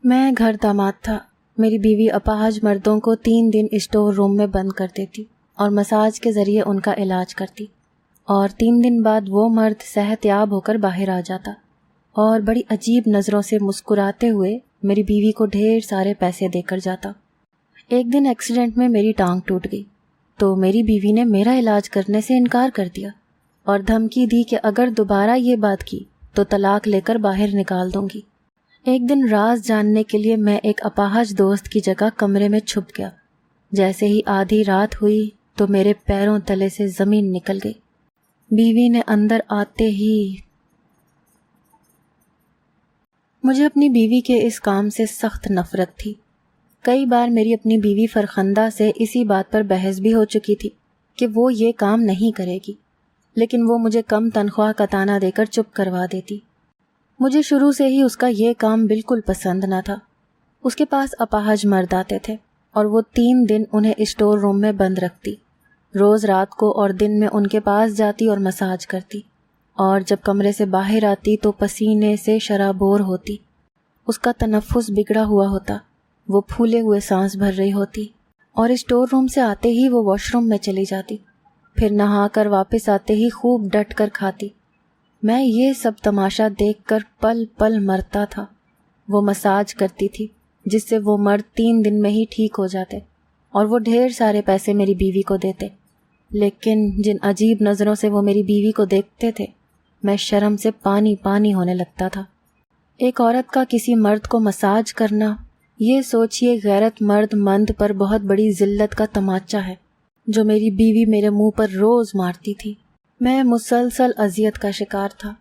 میں گھر داماد تھا. میری بیوی اپاہج مردوں کو 3 دن اسٹور روم میں بند کر دیتی اور مساج کے ذریعے ان کا علاج کرتی، اور 3 دن بعد وہ مرد صحت یاب ہو کر باہر آ جاتا اور بڑی عجیب نظروں سے مسکراتے ہوئے میری بیوی کو ڈھیر سارے پیسے دے کر جاتا. ایک دن ایکسیڈنٹ میں میری ٹانگ ٹوٹ گئی تو میری بیوی نے میرا علاج کرنے سے انکار کر دیا اور دھمکی دی کہ اگر دوبارہ یہ بات کی تو طلاق لے کر باہر نکال دوں گی. ایک دن راز جاننے کے لیے میں ایک اپاہج دوست کی جگہ کمرے میں چھپ گیا. جیسے ہی آدھی رات ہوئی تو میرے پیروں تلے سے زمین نکل گئی. بیوی نے اندر آتے ہی مجھے اپنی بیوی کے اس کام سے سخت نفرت تھی. کئی بار میری اپنی بیوی فرخندہ سے اسی بات پر بحث بھی ہو چکی تھی کہ وہ یہ کام نہیں کرے گی، لیکن وہ مجھے کم تنخواہ کا طعنہ دے کر چپ کروا دیتی. مجھے شروع سے ہی اس کا یہ کام بالکل پسند نہ تھا. اس کے پاس اپاہج مرد آتے تھے اور وہ 3 دن انہیں اسٹور روم میں بند رکھتی. روز رات کو اور دن میں ان کے پاس جاتی اور مساج کرتی، اور جب کمرے سے باہر آتی تو پسینے سے شرابور ہوتی. اس کا تنفس بگڑا ہوا ہوتا، وہ پھولے ہوئے سانس بھر رہی ہوتی، اور اسٹور روم سے آتے ہی وہ واش روم میں چلی جاتی. پھر نہا کر واپس آتے ہی خوب ڈٹ کر کھاتی. میں یہ سب تماشا دیکھ کر پل پل مرتا تھا. وہ مساج کرتی تھی جس سے وہ مرد 3 دن میں ہی ٹھیک ہو جاتے اور وہ ڈھیر سارے پیسے میری بیوی کو دیتے. لیکن جن عجیب نظروں سے وہ میری بیوی کو دیکھتے تھے، میں شرم سے پانی پانی ہونے لگتا تھا. ایک عورت کا کسی مرد کو مساج کرنا، یہ سوچئے غیرت مرد مند پر بہت بڑی ذلت کا تماچا ہے جو میری بیوی میرے منہ پر روز مارتی تھی. میں مسلسل اذیت کا شکار تھا.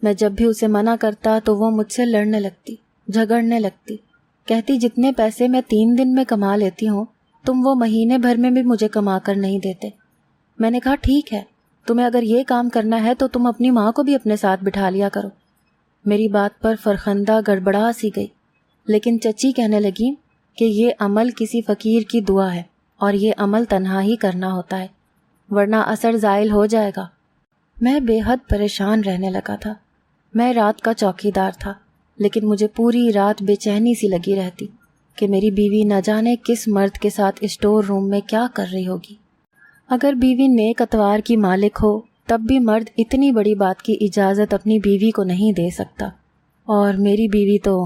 میں جب بھی اسے منع کرتا تو وہ مجھ سے لڑنے لگتی، جھگڑنے لگتی. کہتی جتنے پیسے میں 3 دن میں کما لیتی ہوں تم وہ مہینے بھر میں بھی مجھے کما کر نہیں دیتے. میں نے کہا ٹھیک ہے، تمہیں اگر یہ کام کرنا ہے تو تم اپنی ماں کو بھی اپنے ساتھ بٹھا لیا کرو. میری بات پر فرخندہ گڑبڑا سی گئی، لیکن چچی کہنے لگی کہ یہ عمل کسی فقیر کی دعا ہے اور یہ عمل تنہا ہی کرنا ہوتا ہے ورنہ اثر زائل ہو جائے گا. میں بے حد پریشان رہنے لگا تھا. میں رات کا چوکی دار تھا، لیکن مجھے پوری رات بے چینی سی لگی رہتی کہ میری بیوی نہ جانے کس مرد کے ساتھ اسٹور روم میں کیا کر رہی ہوگی. اگر بیوی نیک اتوار کی مالک ہو تب بھی مرد اتنی بڑی بات کی اجازت اپنی بیوی کو نہیں دے سکتا. اور میری بیوی تو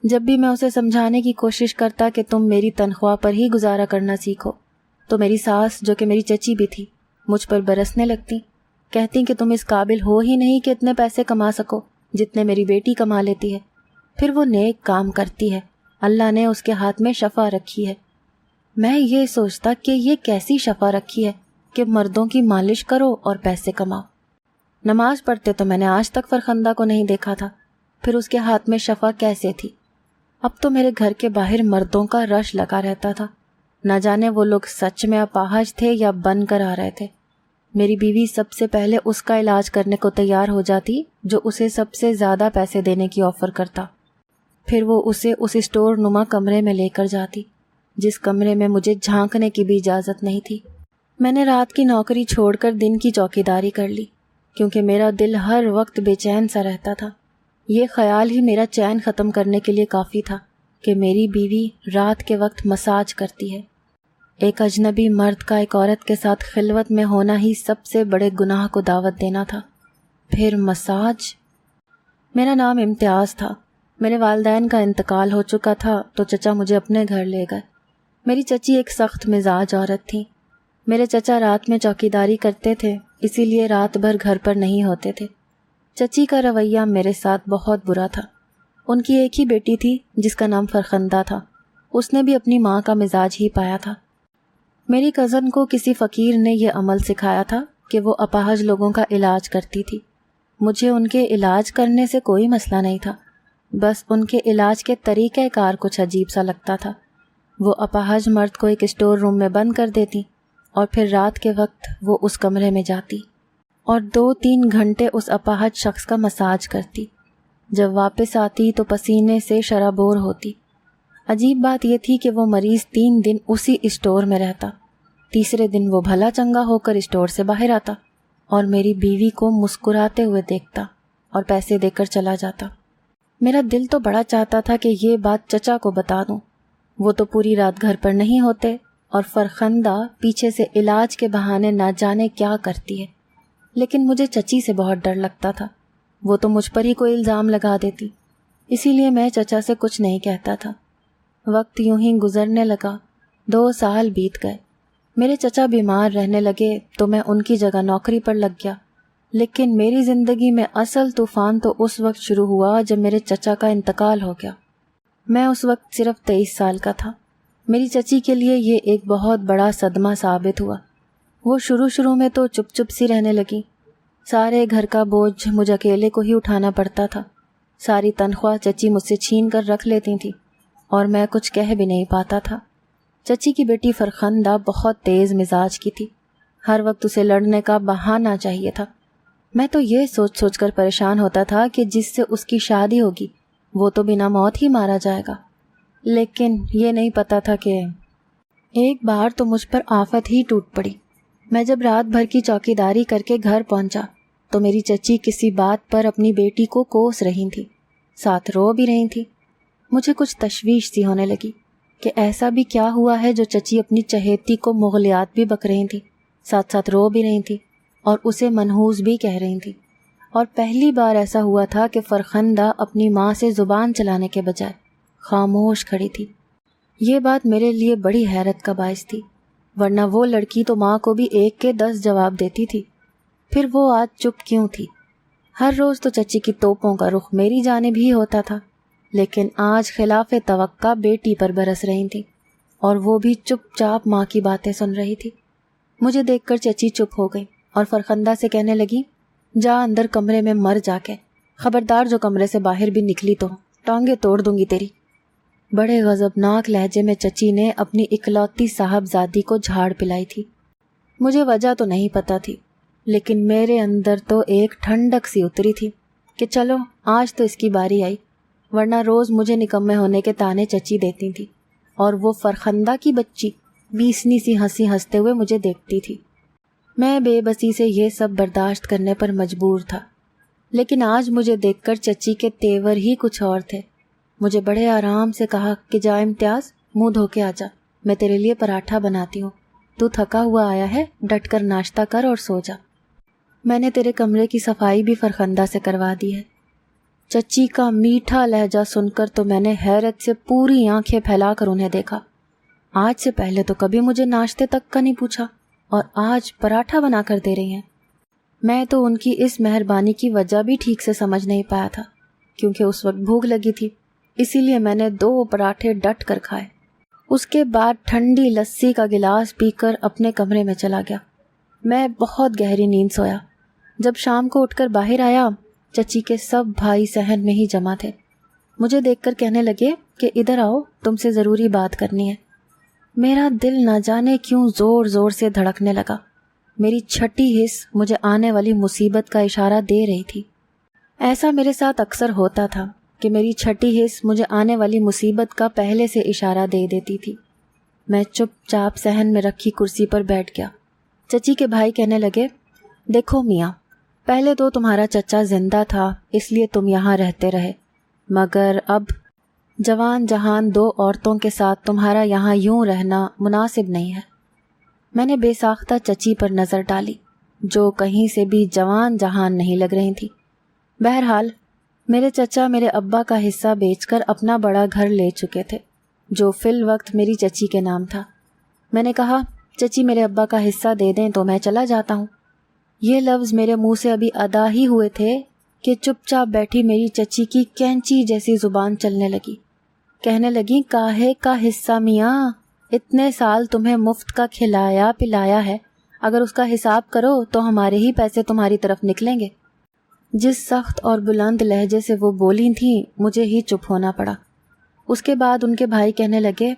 جب بھی میں اسے سمجھانے کی کوشش کرتا کہ تم میری تنخواہ پر ہی گزارا کرنا سیکھو تو میری ساس جو کہ میری چچی بھی تھی مجھ پر برسنے لگتی. کہتی کہ تم اس قابل ہو ہی نہیں کہ اتنے پیسے کما سکو جتنے میری بیٹی کما لیتی ہے. پھر وہ نیک کام کرتی ہے، اللہ نے اس کے ہاتھ میں شفا رکھی ہے. میں یہ سوچتا کہ یہ کیسی شفا رکھی ہے کہ مردوں کی مالش کرو اور پیسے کماؤ. نماز پڑھتے تو میں نے آج تک فرخندہ کو نہیں دیکھا تھا، پھر اس کے ہاتھ میں شفا کیسے تھی؟ اب تو میرے گھر کے باہر مردوں کا رش لگا رہتا تھا. نہ جانے وہ لوگ سچ میں اپاہج تھے یا بن کر آ رہے تھے. میری بیوی سب سے پہلے اس کا علاج کرنے کو تیار ہو جاتی جو اسے سب سے زیادہ پیسے دینے کی آفر کرتا. پھر وہ اسے اس اسٹور نما کمرے میں لے کر جاتی جس کمرے میں مجھے جھانکنے کی بھی اجازت نہیں تھی. میں نے رات کی نوکری چھوڑ کر دن کی چوکیداری کر لی کیونکہ میرا دل ہر وقت بے چین سا رہتا تھا. یہ خیال ہی میرا چین ختم کرنے کے لیے کافی تھا کہ میری بیوی رات کے وقت مساج کرتی ہے. ایک اجنبی مرد کا ایک عورت کے ساتھ خلوت میں ہونا ہی سب سے بڑے گناہ کو دعوت دینا تھا. پھر مساج. میرا نام امتیاز تھا. میرے والدین کا انتقال ہو چکا تھا تو چچا مجھے اپنے گھر لے گئے. میری چچی ایک سخت مزاج عورت تھی. میرے چچا رات میں چوکیداری کرتے تھے، اسی لیے رات بھر گھر پر نہیں ہوتے تھے. چچی کا رویہ میرے ساتھ بہت برا تھا. ان کی ایک ہی بیٹی تھی جس کا نام فرخندہ تھا. اس نے بھی اپنی ماں کا مزاج ہی پایا تھا. میری کزن کو کسی فقیر نے یہ عمل سکھایا تھا کہ وہ اپاہج لوگوں کا علاج کرتی تھی. مجھے ان کے علاج کرنے سے کوئی مسئلہ نہیں تھا، بس ان کے علاج کے طریقہ کار کچھ عجیب سا لگتا تھا. وہ اپاہج مرد کو ایک اسٹور روم میں بند کر دیتی اور پھر رات کے وقت وہ اس کمرے میں جاتی اور 2-3 گھنٹے اس اپاہج شخص کا مساج کرتی. جب واپس آتی تو پسینے سے شرابور ہوتی. عجیب بات یہ تھی کہ وہ مریض 3 دن اسی اسٹور میں رہتا. تیسرے دن وہ بھلا چنگا ہو کر اسٹور سے باہر آتا اور میری بیوی کو مسکراتے ہوئے دیکھتا اور پیسے دے کر چلا جاتا. میرا دل تو بڑا چاہتا تھا کہ یہ بات چچا کو بتا دوں، وہ تو پوری رات گھر پر نہیں ہوتے، اور فرخندہ پیچھے سے علاج کے بہانے نہ جانے کیا کرتی ہے، لیکن مجھے چچی سے بہت ڈر لگتا تھا، وہ تو مجھ پر ہی کوئی الزام لگا دیتی، اسی لیے میں چچا سے کچھ نہیں کہتا تھا۔ وقت یوں ہی گزرنے لگا، 2 سال بیت گئے، میرے چچا بیمار رہنے لگے تو میں ان کی جگہ نوکری پر لگ گیا، لیکن میری زندگی میں اصل طوفان تو اس وقت شروع ہوا جب میرے چچا کا انتقال ہو گیا۔ میں اس وقت صرف 23 سال کا تھا۔ میری چچی کے لیے یہ ایک بہت بڑا صدمہ ثابت ہوا۔ وہ شروع میں تو چپ چپ سی رہنے لگی، سارے گھر کا بوجھ مجھ اکیلے کو ہی اٹھانا پڑتا تھا، ساری تنخواہ چچی مجھ سے چھین کر رکھ لیتی تھی اور میں کچھ کہہ بھی نہیں پاتا تھا۔ چچی کی بیٹی فرخندہ بہت تیز مزاج کی تھی، ہر وقت اسے لڑنے کا بہانہ چاہیے تھا۔ میں تو یہ سوچ سوچ کر پریشان ہوتا تھا کہ جس سے اس کی شادی ہوگی وہ تو بنا موت ہی مارا جائے گا، لیکن یہ نہیں پتا تھا کہ ایک بار تو مجھ پر آفت ہی ٹوٹ پڑی۔ میں جب رات بھر کی چوکیداری کر کے گھر پہنچا تو میری چچی کسی بات پر اپنی بیٹی کو کوس رہی تھی، ساتھ رو بھی رہی تھی۔ مجھے کچھ تشویش سی ہونے لگی کہ ایسا بھی کیا ہوا ہے جو چچی اپنی چہیتی کو مغلیات بھی بک رہی تھی، ساتھ ساتھ رو بھی رہی تھی اور اسے منحوس بھی کہہ رہی تھی۔ اور پہلی بار ایسا ہوا تھا کہ فرخندہ اپنی ماں سے زبان چلانے کے بجائے خاموش کھڑی تھی۔ یہ بات میرے لیے بڑی حیرت کا باعث تھی، ورنہ وہ لڑکی تو ماں کو بھی 1 کے 10 جواب دیتی تھی، پھر وہ آج چپ کیوں تھی؟ ہر روز تو چچی کی توپوں کا رخ میری جانب ہی ہوتا تھا، لیکن آج خلاف توقع بیٹی پر برس رہی تھی اور وہ بھی چپ چاپ ماں کی باتیں سن رہی تھی۔ مجھے دیکھ کر چچی چپ ہو گئی اور فرخندہ سے کہنے لگی، جا اندر کمرے میں مر جا کے، خبردار جو کمرے سے باہر بھی نکلی تو ٹانگیں توڑ دوں گی تیری۔ بڑے غضبناک لہجے میں چچی نے اپنی اکلوتی صاحبزادی کو جھاڑ پلائی تھی۔ مجھے وجہ تو نہیں پتا تھی، لیکن میرے اندر تو ایک ٹھنڈک سی اتری تھی کہ چلو آج تو اس کی باری آئی، ورنہ روز مجھے نکمے ہونے کے تانے چچی دیتی تھی اور وہ فرخندہ کی بچی بیسنی سی ہنسی ہنستے ہوئے مجھے دیکھتی تھی۔ میں بے بسی سے یہ سب برداشت کرنے پر مجبور تھا، لیکن آج مجھے دیکھ کر چچی کے تیور ہی کچھ اور تھے۔ مجھے بڑے آرام سے کہا کہ جا امتیاز، منہ دھو کے آجا، میں تیرے لیے پراٹھا بناتی ہوں، تو تھکا ہوا آیا ہے، ڈٹ کر ناشتہ کر اور سو جا۔ میں نے تیرے کمرے کی صفائی بھی فرخندہ سے کروا دی ہے۔ چچی کا میٹھا لہجہ سن کر تو میں نے حیرت سے پوری آنکھیں پھیلا کر انہیں دیکھا۔ آج سے پہلے تو کبھی مجھے ناشتے تک کا نہیں پوچھا اور آج پراٹھا بنا کر دے رہی ہیں۔ میں تو ان کی اس مہربانی کی وجہ بھی ٹھیک سے سمجھ نہیں پایا تھا، کیونکہ اس وقت بھوک لگی تھی، اسی لیے میں نے 2 پراٹھے ڈٹ کر کھائے۔ اس کے بعد ٹھنڈی لسی کا گلاس پی کر اپنے کمرے میں چلا گیا۔ میں بہت گہری نیند سویا۔ جب شام کو اٹھ کر باہر آیا، چچی کے سب بھائی صحن میں ہی جمع تھے۔ مجھے دیکھ کر کہنے لگے کہ ادھر آؤ، تم سے ضروری بات کرنی ہے۔ میرا دل نہ جانے کیوں زور زور سے دھڑکنے لگا۔ میری چھٹی حس مجھے آنے والی مصیبت کا اشارہ دے رہی تھی۔ ایسا میرے ساتھ اکثر ہوتا تھا کہ میری چھٹی حس مجھے آنے والی مصیبت کا پہلے سے اشارہ دے دیتی تھی۔ میں چپ چاپ صحن میں رکھی کرسی پر بیٹھ گیا۔ چچی کے بھائی کہنے لگے، دیکھو میاں، پہلے تو تمہارا چچا زندہ تھا اس لیے تم یہاں رہتے رہے، مگر اب جوان جہان 2 عورتوں کے ساتھ تمہارا یہاں یوں رہنا مناسب نہیں ہے۔ میں نے بے ساختہ چچی پر نظر ڈالی جو کہیں سے بھی جوان جہان نہیں لگ رہی تھی۔ بہرحال میرے چچا میرے ابا کا حصہ بیچ کر اپنا بڑا گھر لے چکے تھے جو فی الوقت میری چچی کے نام تھا۔ میں نے کہا، چچی میرے ابا کا حصہ دے دیں تو میں چلا جاتا ہوں۔ یہ لفظ میرے منہ سے ابھی ادا ہی ہوئے تھے کہ چپ چاپ بیٹھی میری چچی کی کینچی جیسی زبان چلنے لگی۔ کہنے لگی، کاہے کا حصہ میاں، اتنے سال تمہیں مفت کا کھلایا پلایا ہے، اگر اس کا حساب کرو تو ہمارے ہی پیسے تمہاری طرف نکلیں گے۔ جس سخت اور بلند لہجے سے وہ بولی تھیں مجھے ہی چپ ہونا پڑا۔ اس کے بعد ان کے بھائی کہنے لگے،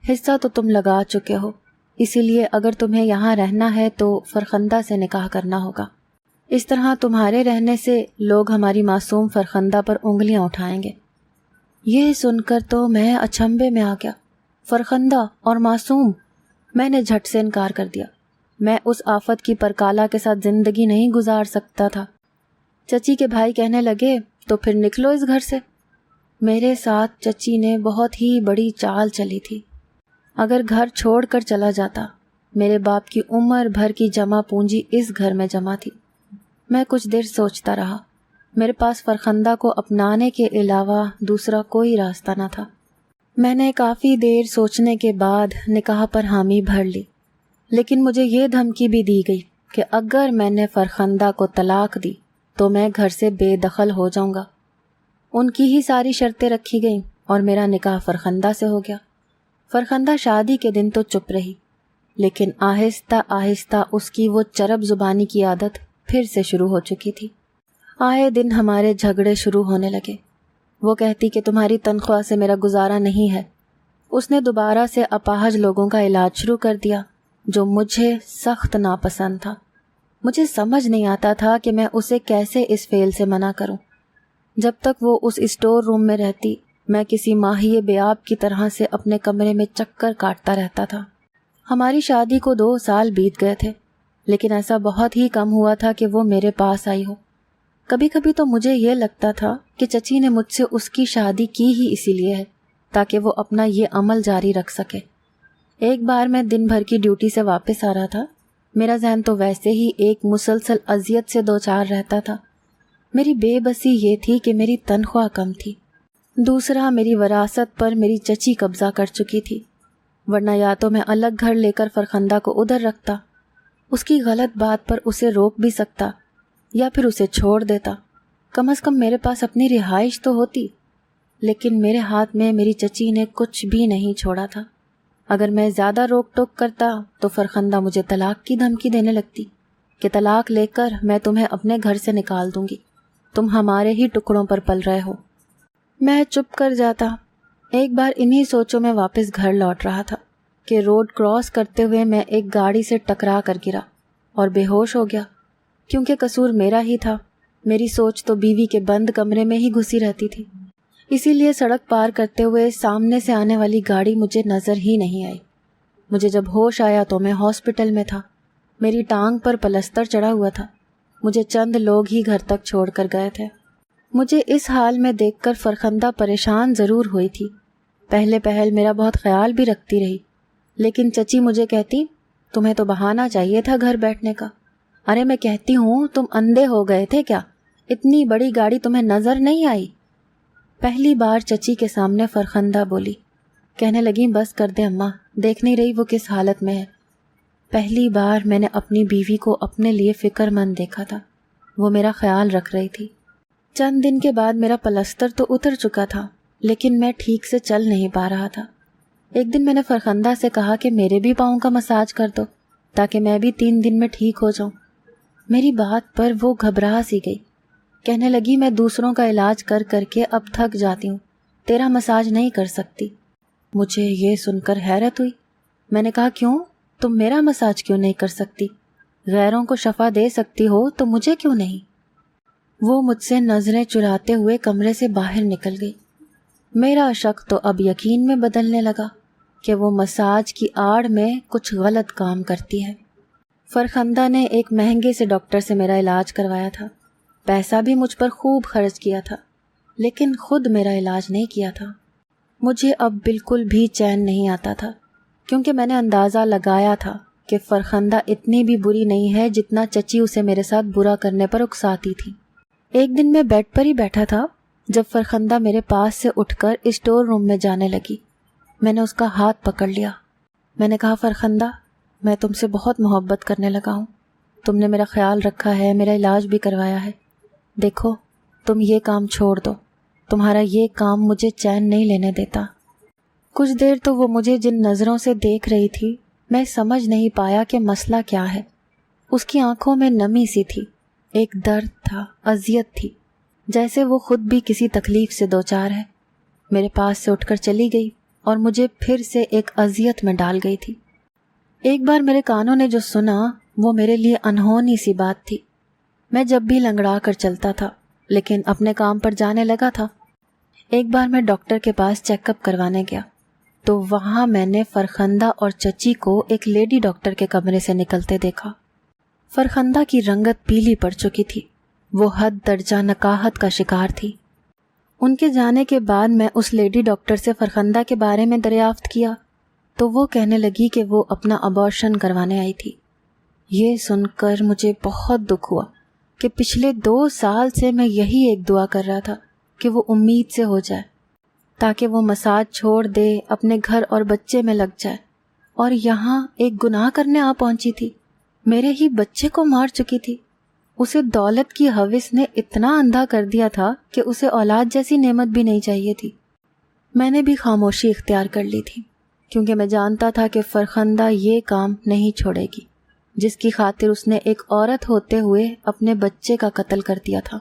حصہ تو تم لگا چکے ہو، اسی لیے اگر تمہیں یہاں رہنا ہے تو فرخندہ سے نکاح کرنا ہوگا۔ اس طرح تمہارے رہنے سے لوگ ہماری معصوم فرخندہ پر انگلیاں اٹھائیں گے۔ یہ سن کر تو میں اچنبھے میں آ گیا۔ فرخندہ اور معصوم، میں نے جھٹ سے انکار کر دیا۔ میں اس آفت کی پرکالہ کے ساتھ زندگی نہیں گزار سکتا تھا۔ چچی کے بھائی کہنے لگے، تو پھر نکلو اس گھر سے، میرے ساتھ چچی نے بہت ہی بڑی چال چلی تھی۔ اگر گھر چھوڑ کر چلا جاتا، میرے باپ کی عمر بھر کی جمع پونجی اس گھر میں جمع تھی۔ میں کچھ دیر سوچتا رہا۔ میرے پاس فرخندہ کو اپنانے کے علاوہ دوسرا کوئی راستہ نہ تھا۔ میں نے کافی دیر سوچنے کے بعد نکاح پر حامی بھر لی، لیکن مجھے یہ دھمکی بھی دی گئی کہ اگر میں نے فرخندہ کو طلاق دی تو میں گھر سے بے دخل ہو جاؤں گا۔ ان کی ہی ساری شرطیں رکھی گئیں اور میرا نکاح فرخندہ سے ہو گیا۔ فرخندہ شادی کے دن تو چپ رہی، لیکن آہستہ آہستہ اس کی وہ چرب زبانی کی عادت پھر سے شروع ہو چکی تھی۔ آئے دن ہمارے جھگڑے شروع ہونے لگے۔ وہ کہتی کہ تمہاری تنخواہ سے میرا گزارا نہیں ہے۔ اس نے دوبارہ سے اپاہج لوگوں کا علاج شروع کر دیا، جو مجھے سخت ناپسند تھا۔ مجھے سمجھ نہیں آتا تھا کہ میں اسے کیسے اس فعل سے منع کروں۔ جب تک وہ اس اسٹور روم میں رہتی، میں کسی ماہی بیاب کی طرح سے اپنے کمرے میں چکر کاٹتا رہتا تھا۔ ہماری شادی کو 2 سال بیت گئے تھے، لیکن ایسا بہت ہی کم ہوا تھا کہ وہ میرے پاس آئی ہو۔ کبھی کبھی تو مجھے یہ لگتا تھا کہ چچی نے مجھ سے اس کی شادی کی ہی اسی لیے ہے تاکہ وہ اپنا یہ عمل جاری رکھ سکے۔ ایک بار میں دن بھر کی ڈیوٹی سے واپس آ رہا تھا۔ میرا ذہن تو ویسے ہی ایک مسلسل اذیت سے دوچار رہتا تھا۔ میری بے بسی یہ تھی کہ میری تنخواہ کم تھی، دوسرا میری وراثت پر میری چچی قبضہ کر چکی تھی، ورنہ یا تو میں الگ گھر لے کر فرخندہ کو ادھر رکھتا، اس کی غلط بات پر اسے روک بھی سکتا، یا پھر اسے چھوڑ دیتا۔ کم از کم میرے پاس اپنی رہائش تو ہوتی، لیکن میرے ہاتھ میں میری چچی نے کچھ بھی نہیں چھوڑا تھا۔ اگر میں زیادہ روک ٹوک کرتا تو فرخندہ مجھے طلاق کی دھمکی دینے لگتی کہ طلاق لے کر میں تمہیں اپنے گھر سے نکال دوں گی، تم ہمارے ہی ٹکڑوں پر پل رہے ہو۔ میں چپ کر جاتا۔ ایک بار انہی سوچوں میں واپس گھر لوٹ رہا تھا کہ روڈ کراس کرتے ہوئے میں ایک گاڑی سے ٹکرا کر گرا اور بے ہوش ہو گیا۔ کیونکہ قصور میرا ہی تھا، میری سوچ تو بیوی کے بند کمرے میں ہی گھسی رہتی تھی، اسی لیے سڑک پار کرتے ہوئے سامنے سے آنے والی گاڑی مجھے نظر ہی نہیں آئی۔ مجھے جب ہوش آیا تو میں ہاسپٹل میں تھا۔ میری ٹانگ پر پلستر چڑھا ہوا تھا۔ مجھے چند لوگ ہی گھر تک چھوڑ کر گئے تھے۔ مجھے اس حال میں دیکھ کر فرخندہ پریشان ضرور ہوئی تھی۔ پہلے پہل میرا بہت خیال بھی رکھتی رہی، لیکن چچی مجھے کہتی تمہیں تو بہانا چاہیے تھا گھر بیٹھنے کا۔ ارے میں کہتی ہوں تم اندھے ہو گئے تھے کیا؟ اتنی بڑی گاڑی تمہیں نظر نہیں آئی؟ پہلی بار چچی کے سامنے فرخندہ بولی۔ کہنے لگی بس کر دے اماں، دیکھ نہیں رہی وہ کس حالت میں ہے۔ پہلی بار میں نے اپنی بیوی کو اپنے لیے فکر مند دیکھا تھا، وہ میرا خیال رکھ رہی تھی۔ چند دن کے بعد میرا پلستر تو اتر چکا تھا، لیکن میں ٹھیک سے چل نہیں پا رہا تھا۔ ایک دن میں نے فرخندہ سے کہا کہ میرے بھی پاؤں کا مساج کر دو تاکہ میں بھی 3 دن میں ٹھیک ہو جاؤں۔ میری بات پر وہ گھبرا سی گئی، کہنے لگی میں دوسروں کا علاج کر کر کے اب تھک جاتی ہوں، تیرا مساج نہیں کر سکتی۔ مجھے یہ سن کر حیرت ہوئی۔ میں نے کہا کیوں؟ تم میرا مساج کیوں نہیں کر سکتی؟ غیروں کو شفا دے سکتی ہو تو مجھے کیوں نہیں؟ وہ مجھ سے نظریں چراتے ہوئے کمرے سے باہر نکل گئی۔ میرا شک تو اب یقین میں بدلنے لگا کہ وہ مساج کی آڑ میں کچھ غلط کام کرتی ہے۔ فرخندہ نے ایک مہنگے سے ڈاکٹر سے میرا علاج کروایا تھا، پیسہ بھی مجھ پر خوب خرچ کیا تھا، لیکن خود میرا علاج نہیں کیا تھا۔ مجھے اب بالکل بھی چین نہیں آتا تھا، کیونکہ میں نے اندازہ لگایا تھا کہ فرخندہ اتنی بھی بری نہیں ہے جتنا چچی اسے میرے ساتھ برا کرنے پر اکساتی تھی۔ ایک دن میں بیڈ پر ہی بیٹھا تھا جب فرخندہ میرے پاس سے اٹھ کر اسٹور روم میں جانے لگی۔ میں نے اس کا ہاتھ پکڑ لیا۔ میں نے کہا فرخندہ، میں تم سے بہت محبت کرنے لگا ہوں، تم نے میرا خیال رکھا ہے، میرا علاج بھی کروایا ہے، دیکھو تم یہ کام چھوڑ دو، تمہارا یہ کام مجھے چین نہیں لینے دیتا۔ کچھ دیر تو وہ مجھے جن نظروں سے دیکھ رہی تھی میں سمجھ نہیں پایا کہ مسئلہ کیا ہے۔ اس کی آنکھوں میں نمی سی تھی، ایک درد تھا، اذیت تھی، جیسے وہ خود بھی کسی تکلیف سے دوچار ہے۔ میرے پاس سے اٹھ کر چلی گئی اور مجھے پھر سے ایک اذیت میں ڈال گئی تھی۔ ایک بار میرے کانوں نے جو سنا وہ میرے لیے انہونی سی بات تھی۔ میں جب بھی لنگڑا کر چلتا تھا لیکن اپنے کام پر جانے لگا تھا۔ ایک بار میں ڈاکٹر کے پاس چیک اپ کروانے گیا تو وہاں میں نے فرخندہ اور چچی کو ایک لیڈی ڈاکٹر کے کمرے سے نکلتے دیکھا۔ فرخندہ کی رنگت پیلی پڑ چکی تھی، وہ حد درجہ نکاہت کا شکار تھی۔ ان کے جانے کے بعد میں اس لیڈی ڈاکٹر سے فرخندہ کے بارے میں دریافت کیا تو وہ کہنے لگی کہ وہ اپنا ابارشن کروانے آئی تھی۔ یہ سن کر مجھے بہت دکھ ہوا کہ پچھلے 2 سال سے میں یہی ایک دعا کر رہا تھا کہ وہ امید سے ہو جائے، تاکہ وہ مساج چھوڑ دے، اپنے گھر اور بچے میں لگ جائے، اور یہاں ایک گناہ کرنے آ پہنچی تھی۔ میرے ہی بچے کو مار چکی تھی۔ اسے دولت کی ہوس نے اتنا اندھا کر دیا تھا کہ اسے اولاد جیسی نعمت بھی نہیں چاہیے تھی۔ میں نے بھی خاموشی اختیار کر لی تھی، کیونکہ میں جانتا تھا کہ فرخندہ یہ کام نہیں چھوڑے گی جس کی خاطر اس نے ایک عورت ہوتے ہوئے اپنے بچے کا قتل کر دیا تھا۔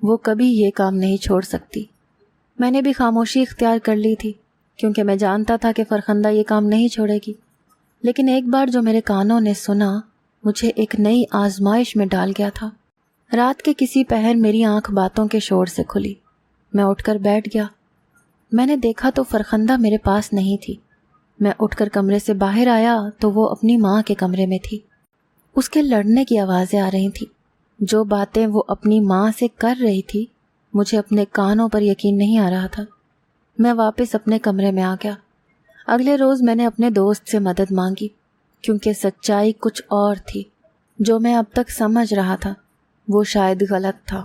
وہ کبھی یہ کام نہیں چھوڑ سکتی۔ میں نے بھی خاموشی اختیار کر لی تھی، کیونکہ میں جانتا تھا کہ فرخندہ یہ کام نہیں چھوڑے گی۔ لیکن ایک بار جو میرے کانوں نے سنا مجھے ایک نئی آزمائش میں ڈال گیا تھا۔ رات کے کسی پہر میری آنکھ باتوں کے شور سے کھلی۔ میں اٹھ کر بیٹھ گیا۔ میں نے دیکھا تو فرخندہ میرے پاس نہیں تھی۔ میں اٹھ کر کمرے سے باہر آیا تو وہ اپنی ماں کے کمرے میں تھی۔ اس کے لڑنے کی آوازیں آ رہی تھیں۔ جو باتیں وہ اپنی ماں سے کر رہی تھی مجھے اپنے کانوں پر یقین نہیں آ رہا تھا۔ میں واپس اپنے کمرے میں آ گیا۔ اگلے روز میں نے اپنے دوست سے مدد مانگی، کیونکہ سچائی کچھ اور تھی۔ جو میں اب تک سمجھ رہا تھا وہ شاید غلط تھا۔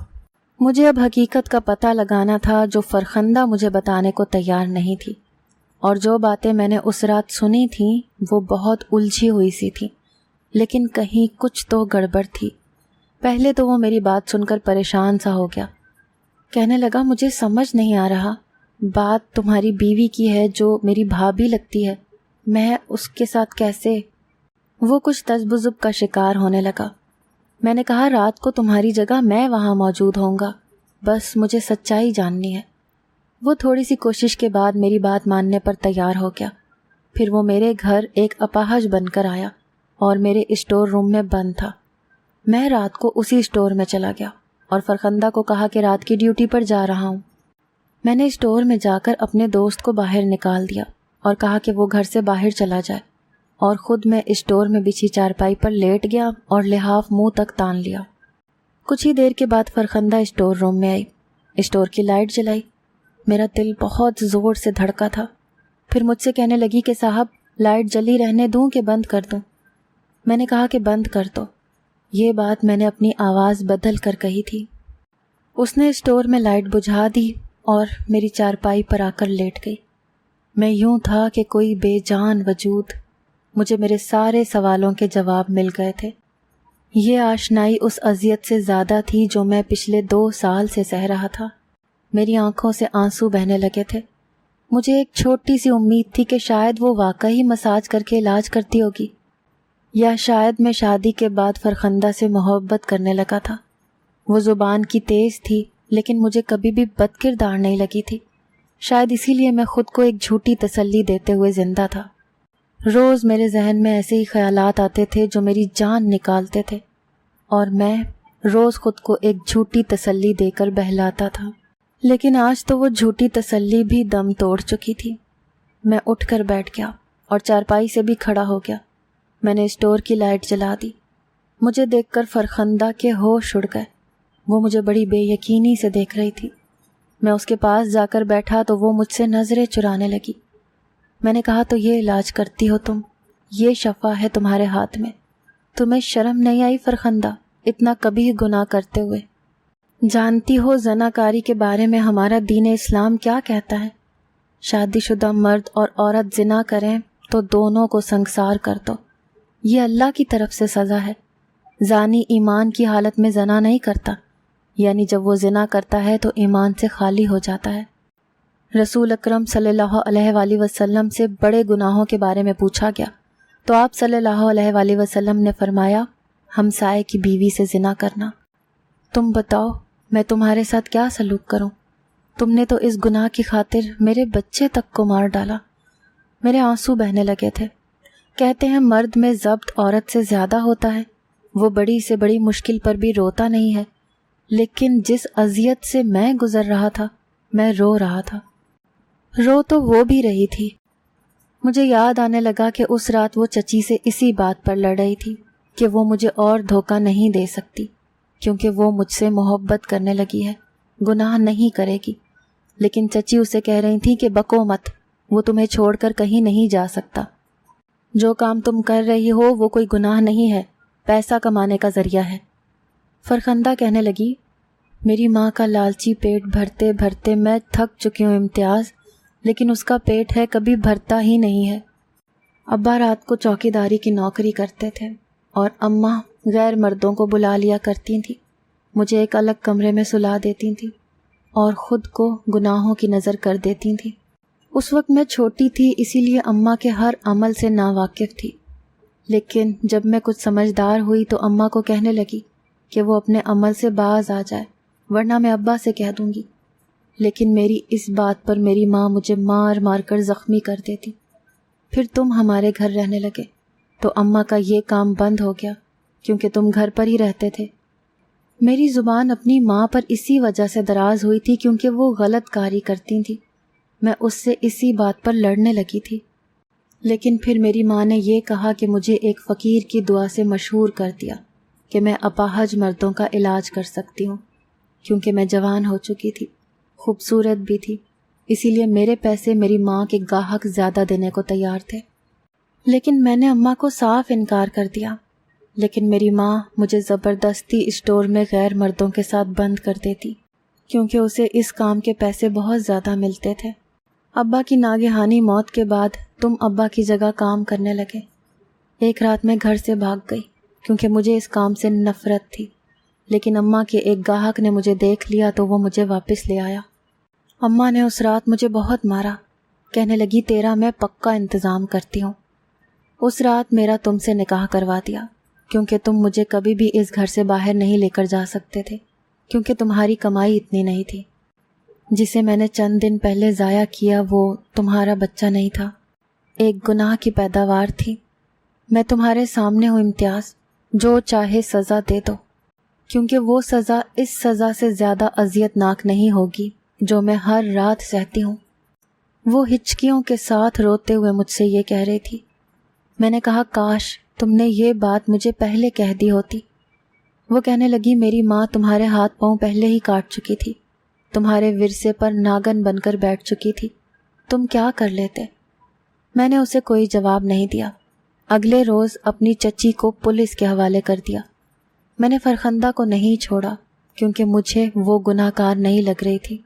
مجھے اب حقیقت کا پتہ لگانا تھا جو فرخندہ مجھے بتانے کو تیار نہیں تھی، اور جو باتیں میں نے اس رات سنی تھیں وہ بہت الجھی ہوئی سی تھی، لیکن کہیں کچھ تو گڑبڑ تھی۔ پہلے تو وہ میری بات سن کر پریشان سا ہو گیا۔ کہنے لگا مجھے سمجھ نہیں آ رہا، بات تمہاری بیوی کی ہے جو میری بھابھی لگتی ہے، میں اس کے ساتھ کیسے؟ وہ کچھ تذبذب کا شکار ہونے لگا۔ میں نے کہا رات کو تمہاری جگہ میں وہاں موجود ہوں گا، بس مجھے سچائی جاننی ہے۔ وہ تھوڑی سی کوشش کے بعد میری بات ماننے پر تیار ہو گیا۔ پھر وہ میرے گھر ایک اپاہج بن کر آیا اور میرے اسٹور روم میں بند تھا۔ میں رات کو اسی اسٹور میں چلا گیا اور فرخندہ کو کہا کہ رات کی ڈیوٹی پر جا رہا ہوں۔ میں نے اسٹور میں جا کر اپنے دوست کو باہر نکال دیا اور کہا کہ وہ گھر سے باہر چلا جائے، اور خود میں اسٹور میں بچھی چارپائی پر لیٹ گیا اور لحاف منہ تک تان لیا۔ کچھ ہی دیر کے بعد فرخندہ اسٹور روم میں آئی، اسٹور کی لائٹ جلائی۔ میرا دل بہت زور سے دھڑکا تھا۔ پھر مجھ سے کہنے لگی کہ صاحب لائٹ جلی رہنے دوں کہ بند کر دوں؟ میں نے کہا کہ بند کر دو۔ یہ بات میں نے اپنی آواز بدل کر کہی تھی۔ اس نے اسٹور میں لائٹ بجھا دی اور میری چارپائی پر آ کر لیٹ گئی۔ میں یوں تھا کہ کوئی بے جان وجود۔ مجھے میرے سارے سوالوں کے جواب مل گئے تھے۔ یہ آشنائی اس اذیت سے زیادہ تھی جو میں پچھلے 2 سال سے سہ رہا تھا۔ میری آنکھوں سے آنسو بہنے لگے تھے۔ مجھے ایک چھوٹی سی امید تھی کہ شاید وہ واقعی مساج کر کے علاج کرتی ہوگی، یا شاید میں شادی کے بعد فرخندہ سے محبت کرنے لگا تھا۔ وہ زبان کی تیز تھی لیکن مجھے کبھی بھی بد کردار نہیں لگی تھی۔ شاید اسی لیے میں خود کو ایک جھوٹی تسلی دیتے ہوئے زندہ تھا۔ روز میرے ذہن میں ایسے ہی خیالات آتے تھے جو میری جان نکالتے تھے، اور میں روز خود کو ایک جھوٹی تسلی دے کر بہلاتا تھا۔ لیکن آج تو وہ جھوٹی تسلی بھی دم توڑ چکی تھی۔ میں اٹھ کر بیٹھ گیا اور چارپائی سے بھی کھڑا ہو گیا۔ میں نے اسٹور کی لائٹ جلا دی۔ مجھے دیکھ کر فرخندہ کے ہوش اڑ گئے۔ وہ مجھے بڑی بے یقینی سے دیکھ رہی تھی۔ میں اس کے پاس جا کر بیٹھا تو وہ مجھ سے نظریں چرانے لگی۔ میں نے کہا تو یہ علاج کرتی ہو تم؟ یہ شفا ہے تمہارے ہاتھ میں؟ تمہیں شرم نہیں آئی فرخندہ اتنا کبھی گناہ کرتے ہوئے؟ جانتی ہو زناکاری کے بارے میں ہمارا دین اسلام کیا کہتا ہے؟ شادی شدہ مرد اور عورت زنا کریں تو دونوں کو سنگسار کر دو۔ یہ اللہ کی طرف سے سزا ہے۔ زانی ایمان کی حالت میں زنا نہیں کرتا، یعنی جب وہ زنا کرتا ہے تو ایمان سے خالی ہو جاتا ہے۔ رسول اکرم صلی اللہ علیہ وآلہ وسلم سے بڑے گناہوں کے بارے میں پوچھا گیا تو آپ صلی اللہ علیہ وآلہ وسلم نے فرمایا ہمسائے کی بیوی سے زنا کرنا۔ تم بتاؤ میں تمہارے ساتھ کیا سلوک کروں؟ تم نے تو اس گناہ کی خاطر میرے بچے تک کو مار ڈالا۔ میرے آنسو بہنے لگے تھے۔ کہتے ہیں مرد میں ضبط عورت سے زیادہ ہوتا ہے، وہ بڑی سے بڑی مشکل پر بھی روتا نہیں ہے، لیکن جس اذیت سے میں گزر رہا تھا میں رو رہا تھا۔ رو تو وہ بھی رہی تھی۔ مجھے یاد آنے لگا کہ اس رات وہ چچی سے اسی بات پر لڑ رہی تھی کہ وہ مجھے اور دھوکہ نہیں دے سکتی، کیونکہ وہ مجھ سے محبت کرنے لگی ہے، گناہ نہیں کرے گی، لیکن چچی اسے کہہ رہی تھی کہ بکو مت، وہ تمہیں چھوڑ کر کہیں نہیں جا سکتا، جو کام تم کر رہی ہو وہ کوئی گناہ نہیں ہے، پیسہ کمانے کا ذریعہ ہے۔ فرخندہ کہنے لگی، میری ماں کا لالچی پیٹ بھرتے بھرتے میں تھک چکی ہوں امتیاز، لیکن اس کا پیٹ ہے کبھی بھرتا ہی نہیں ہے۔ ابا رات کو چوکیداری کی نوکری کرتے تھے اور اماں غیر مردوں کو بلا لیا کرتی تھیں، مجھے ایک الگ کمرے میں سلا دیتی تھیں اور خود کو گناہوں کی نظر کر دیتی تھیں۔ اس وقت میں چھوٹی تھی، اسی لیے اماں کے ہر عمل سے ناواقف تھی، لیکن جب میں کچھ سمجھدار ہوئی تو اماں کو کہنے لگی کہ وہ اپنے عمل سے باز آ جائے، ورنہ میں ابا سے کہہ دوں گی۔ لیکن میری اس بات پر میری ماں مجھے مار مار کر زخمی کر دیتی۔ پھر تم ہمارے گھر رہنے لگے تو اماں کا یہ کام بند ہو گیا، کیونکہ تم گھر پر ہی رہتے تھے۔ میری زبان اپنی ماں پر اسی وجہ سے دراز ہوئی تھی کیونکہ وہ غلط کاری کرتی تھی، میں اس سے اسی بات پر لڑنے لگی تھی۔ لیکن پھر میری ماں نے یہ کہا کہ مجھے ایک فقیر کی دعا سے مشہور کر دیا کہ میں اپاہج مردوں کا علاج کر سکتی ہوں، کیونکہ میں جوان ہو چکی تھی، خوبصورت بھی تھی، اسی لیے میرے پیسے میری ماں کے گاہک زیادہ دینے کو تیار تھے۔ لیکن میں نے اماں کو صاف انکار کر دیا، لیکن میری ماں مجھے زبردستی اسٹور میں غیر مردوں کے ساتھ بند کر دیتی، کیونکہ اسے اس کام کے پیسے بہت زیادہ ملتے تھے۔ ابا کی ناگہانی موت کے بعد تم ابا کی جگہ کام کرنے لگے۔ ایک رات میں گھر سے بھاگ گئی کیونکہ مجھے اس کام سے نفرت تھی، لیکن اماں کے ایک گاہک نے مجھے دیکھ لیا تو وہ مجھے واپس لے آیا۔ اماں نے اس رات مجھے بہت مارا، کہنے لگی تیرا میں پکا انتظام کرتی ہوں۔ اس رات میرا تم سے نکاح کروا دیا، کیونکہ تم مجھے کبھی بھی اس گھر سے باہر نہیں لے کر جا سکتے تھے، کیونکہ تمہاری کمائی اتنی نہیں تھی۔ جسے میں نے چند دن پہلے ضائع کیا وہ تمہارا بچہ نہیں تھا، ایک گناہ کی پیداوار تھی۔ میں تمہارے سامنے ہوں امتیاز، جو چاہے سزا دے دو، کیونکہ وہ سزا اس سزا سے زیادہ اذیت ناک نہیں ہوگی جو میں ہر رات سہتی ہوں۔ وہ ہچکیوں کے ساتھ روتے ہوئے مجھ سے یہ کہہ رہی تھی۔ میں نے کہا کاش تم نے یہ بات مجھے پہلے کہہ دی ہوتی۔ وہ کہنے لگی میری ماں تمہارے ہاتھ پاؤں پہلے ہی کاٹ چکی تھی، تمہارے ورثے پر ناگن بن کر بیٹھ چکی تھی، تم کیا کر لیتے؟ میں نے اسے کوئی جواب نہیں دیا۔ اگلے روز اپنی چچی کو پولیس کے حوالے کر دیا۔ میں نے فرخندہ کو نہیں چھوڑا کیونکہ مجھے وہ گناہ کار نہیں لگ رہی تھی۔